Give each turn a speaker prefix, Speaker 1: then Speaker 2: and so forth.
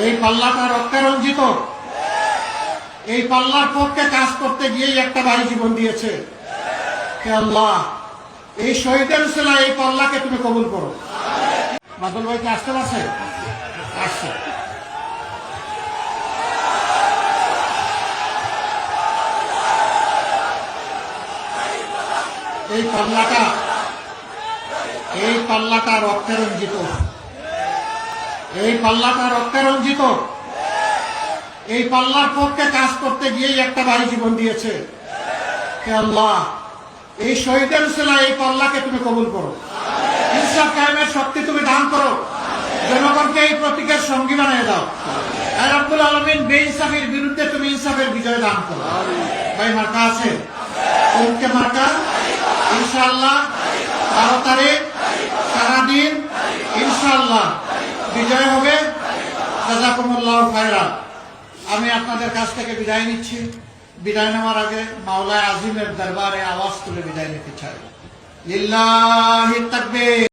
Speaker 1: এই পাল্লাটা রক্তে রঞ্জিত। এই পাল্লার পক্ষে কাজ করতে গিয়েই একটা ভাই জীবন দিয়েছে। হে আল্লাহ, এই শহীদের উসিলা এই পাল্লাকে তুমি কবুল করো। বাদল ভাই কি আসতে পারছে? আসছে। এই পাল্লাটা রক্তে রঞ্জিত। এই পাল্লাটা রক্তে রঞ্জিত। এই পাল্লার পক্ষে কাজ করতে গিয়েই একটা ভাই জীবন দিয়েছে। হে আল্লাহ, এই শহীদের উসিলা এই পাল্লাকে তুমি কবুল করো। ইনসাফ কায়েমের শক্তি তুমি দান করো। জনগণকে এই প্রতীকের সঙ্গী বানিয়ে দাও। আর রব্বুল আলামিন বেইনসাফের বিরুদ্ধে তুমি ইনসাফের বিজয় দান করো। ভাই মার্কা আছে? কোনকে মার্কা? ইনশাআল্লাহ 12 তারিখ সারাদিন ইনশাআল্লাহ বিজয় হবে। জাযাকুমুল্লাহু খায়রান। আমি আপনাদের কাছ থেকে বিদায় নিচ্ছি। বিদায় নেওয়ার আগে মাওলানা আজিমের দরবারে আওয়াজ তুলে বিদায় নিতে চাই। লিল্লাহি তাকবীর।